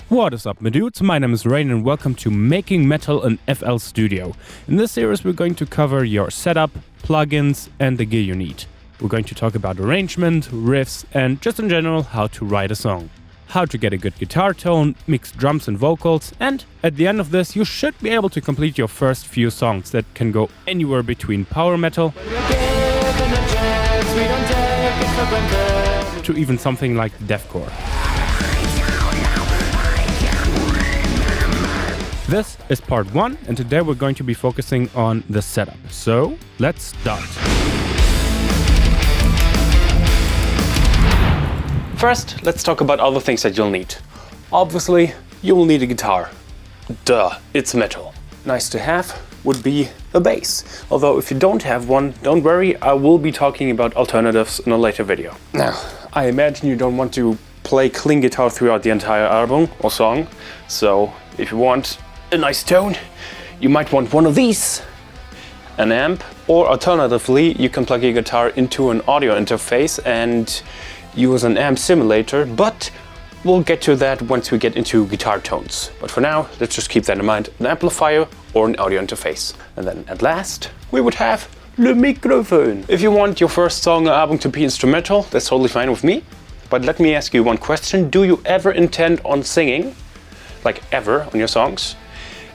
What is up, my dudes? My name is Rane and welcome to Making Metal in FLStudio. In this series we're going to cover your setup, plugins and the gear you need. We're going to talk about arrangement, riffs and just in general how to write a song. How to get a good guitar tone, mix drums and vocals, and at the end of this you should be able to complete your first few songs that can go anywhere between power metal to even something like deathcore. This is part 1 and today we're going to be focusing on the setup. So let's start. First, let's talk about all the things that you'll need. Obviously, you will need a guitar. Duh, it's metal. Nice to have would be a bass. Although if you don't have one, don't worry, I will be talking about alternatives in a later video. Now, I imagine you don't want to play clean guitar throughout the entire album or song. So if you want a nice tone, you might want one of these, an amp, or alternatively you can plug your guitar into an audio interface and use an amp simulator, but we'll get to that once we get into guitar tones. But for now, let's just keep that in mind, an amplifier or an audio interface. And then at last, we would have le microphone. If you want your first song or album to be instrumental, that's totally fine with me. But let me ask you one question, do you ever intend on singing? Like ever on your songs?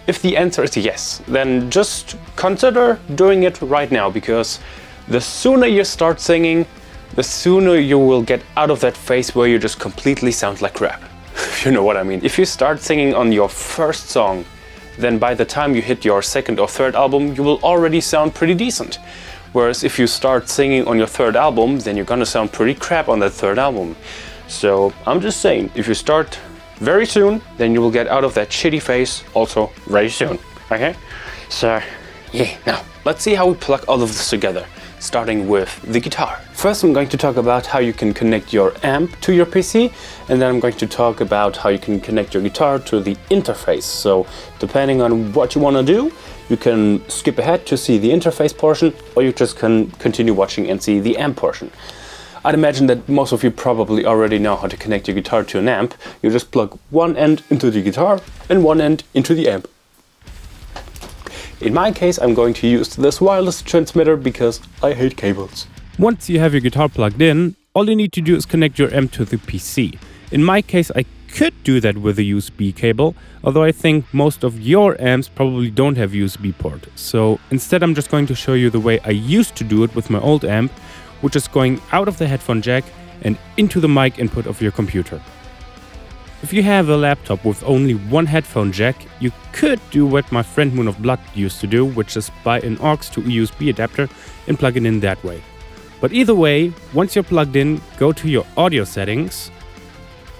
If the answer is yes, then just consider doing it right now, because the sooner you start singing, the sooner you will get out of that phase where you just completely sound like crap. If you know what I mean. If you start singing on your first song, then by the time you hit your second or third album, you will already sound pretty decent. Whereas if you start singing on your third album, then you're gonna sound pretty crap on that third album. So I'm just saying, if you start very soon, then you will get out of that shitty phase also very soon, okay? So, yeah, now, let's see how we plug all of this together, starting with the guitar. First, I'm going to talk about how you can connect your amp to your PC, and then I'm going to talk about how you can connect your guitar to the interface. So, depending on what you want to do, you can skip ahead to see the interface portion, or you just can continue watching and see the amp portion. I'd imagine that most of you probably already know how to connect your guitar to an amp. You just plug one end into the guitar and one end into the amp. In my case, I'm going to use this wireless transmitter because I hate cables. Once you have your guitar plugged in, all you need to do is connect your amp to the PC. In my case, I could do that with a USB cable, although I think most of your amps probably don't have USB port. So instead, I'm just going to show you the way I used to do it with my old amp, which is going out of the headphone jack and into the mic input of your computer. If you have a laptop with only one headphone jack, you could do what my friend Moon of Blood used to do, which is buy an aux to a USB adapter and plug it in that way. But either way, once you're plugged in, go to your audio settings,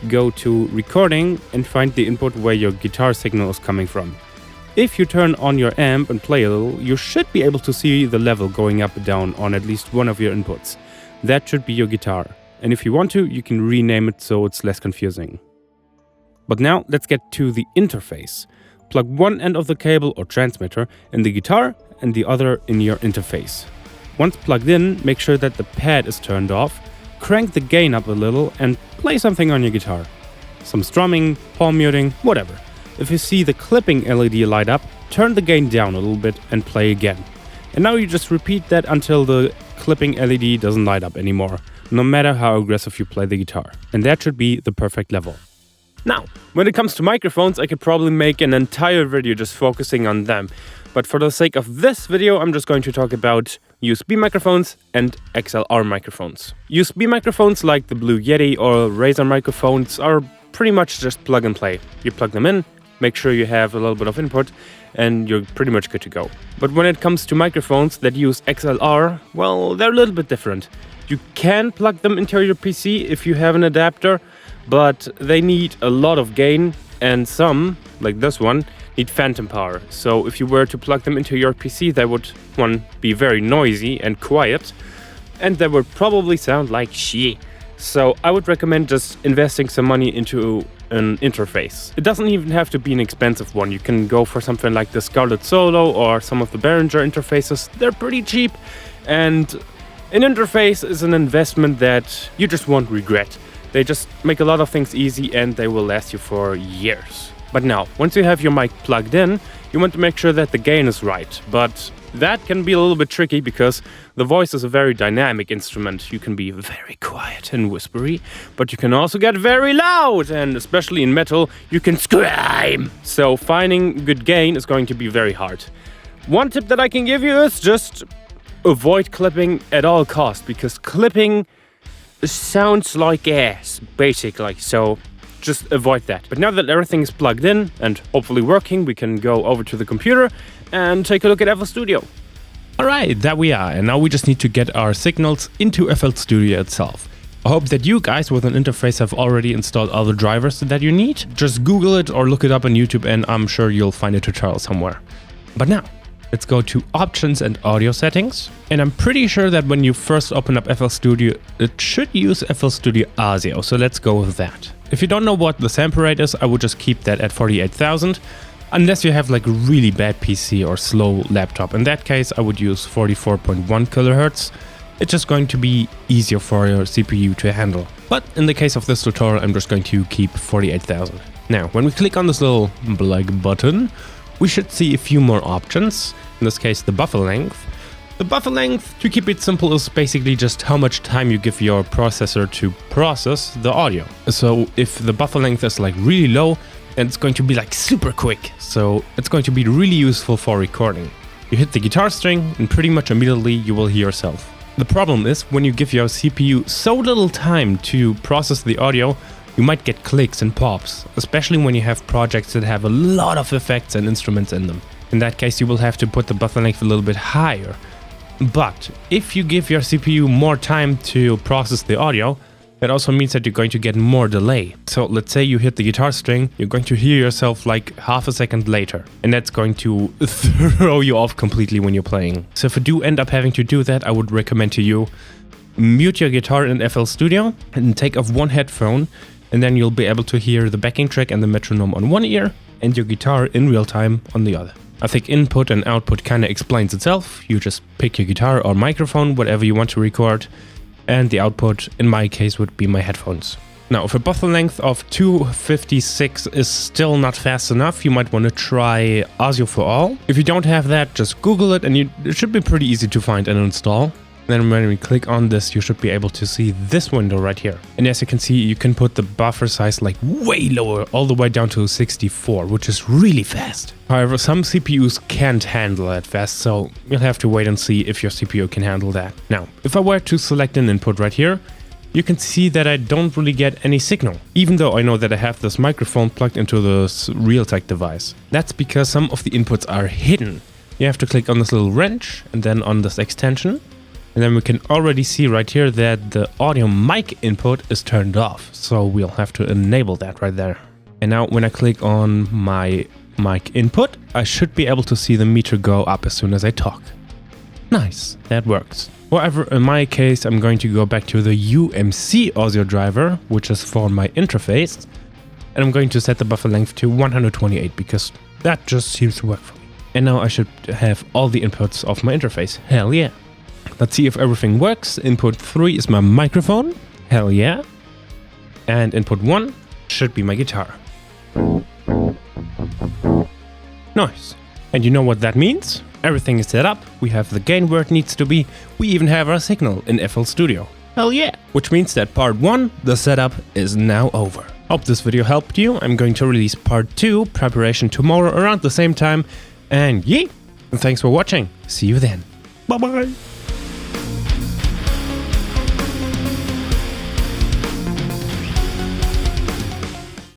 go to recording and find the input where your guitar signal is coming from. If you turn on your amp and play a little, you should be able to see the level going up and down on at least one of your inputs. That should be your guitar. And if you want to, you can rename it so it's less confusing. But now let's get to the interface. Plug one end of the cable or transmitter in the guitar and the other in your interface. Once plugged in, make sure that the pad is turned off, crank the gain up a little and play something on your guitar. Some strumming, palm muting, whatever. If you see the clipping LED light up, turn the gain down a little bit and play again. And now you just repeat that until the clipping LED doesn't light up anymore, no matter how aggressive you play the guitar. And that should be the perfect level. Now, when it comes to microphones, I could probably make an entire video just focusing on them. But for the sake of this video, I'm just going to talk about USB microphones and XLR microphones. USB microphones like the Blue Yeti or Razer microphones are pretty much just plug and play. You plug them in, make sure you have a little bit of input, and you're pretty much good to go. But when it comes to microphones that use XLR, well, they're a little bit different. You can plug them into your PC if you have an adapter, but they need a lot of gain, and some, like this one, need phantom power. So if you were to plug them into your PC, they would, one, be very noisy and quiet, and they would probably sound like shit. So I would recommend just investing some money into an interface. It doesn't even have to be an expensive one. You can go for something like the Scarlett Solo or some of the Behringer interfaces. They're pretty cheap, and an interface is an investment that you just won't regret. They just make a lot of things easy and they will last you for years. But now, once you have your mic plugged in, you want to make sure that the gain is right. But that can be a little bit tricky because the voice is a very dynamic instrument. You can be very quiet and whispery, but you can also get very loud, and especially in metal, you can scream. So finding good gain is going to be very hard. One tip that I can give you is just avoid clipping at all costs, because clipping sounds like ass, basically. So just avoid that. But now that everything is plugged in and hopefully working, we can go over to the computer and take a look at FLStudio. Alright, there we are, and now we just need to get our signals into FLStudio itself. I hope that you guys with an interface have already installed all the drivers that you need. Just Google it or look it up on YouTube and I'm sure you'll find a tutorial somewhere. But now, let's go to Options and Audio Settings. And I'm pretty sure that when you first open up FLStudio, it should use FLStudio Audio, so let's go with that. If you don't know what the sample rate is, I would just keep that at 48,000. Unless you have like a really bad PC or slow laptop. In that case, I would use 44.1 kHz. It's just going to be easier for your CPU to handle. But in the case of this tutorial, I'm just going to keep 48,000. Now, when we click on this little black button, we should see a few more options. In this case, the buffer length. The buffer length, to keep it simple, is basically just how much time you give your processor to process the audio. So if the buffer length is like really low, and it's going to be like super quick, so it's going to be really useful for recording. You hit the guitar string and pretty much immediately you will hear yourself. The problem is when you give your CPU so little time to process the audio, you might get clicks and pops, especially when you have projects that have a lot of effects and instruments in them. In that case, you will have to put the buffer length a little bit higher. But if you give your CPU more time to process the audio, that also means that you're going to get more delay. So let's say you hit the guitar string, you're going to hear yourself like half a second later. And that's going to throw you off completely when you're playing. So if you do end up having to do that, I would recommend to you mute your guitar in FLStudio and take off one headphone. And then you'll be able to hear the backing track and the metronome on one ear and your guitar in real time on the other. I think input and output kind of explains itself. You just pick your guitar or microphone, whatever you want to record. And the output, in my case, would be my headphones. Now, if a buffer length of 256 is still not fast enough, you might want to try Audio for All. If you don't have that, just Google it and it should be pretty easy to find and install. Then when we click on this, you should be able to see this window right here. And as you can see, you can put the buffer size like way lower, all the way down to 64, which is really fast. However, some CPUs can't handle that fast, so you'll have to wait and see if your CPU can handle that. Now, if I were to select an input right here, you can see that I don't really get any signal, even though I know that I have this microphone plugged into this Realtek device. That's because some of the inputs are hidden. You have to click on this little wrench and then on this extension. And then we can already see right here that the audio mic input is turned off. So we'll have to enable that right there. And now when I click on my mic input, I should be able to see the meter go up as soon as I talk. Nice, that works. However, in my case, I'm going to go back to the UMC audio driver, which is for my interface. And I'm going to set the buffer length to 128 because that just seems to work for me. And now I should have all the inputs of my interface. Hell yeah. Let's see if everything works. Input 3 is my microphone. Hell yeah. And input 1 should be my guitar. Nice. And you know what that means? Everything is set up. We have the gain where it needs to be. We even have our signal in FLStudio. Hell yeah. Which means that part 1, the setup, is now over. Hope this video helped you. I'm going to release part 2, preparation, tomorrow around the same time. And yeah. And thanks for watching. See you then. Bye bye.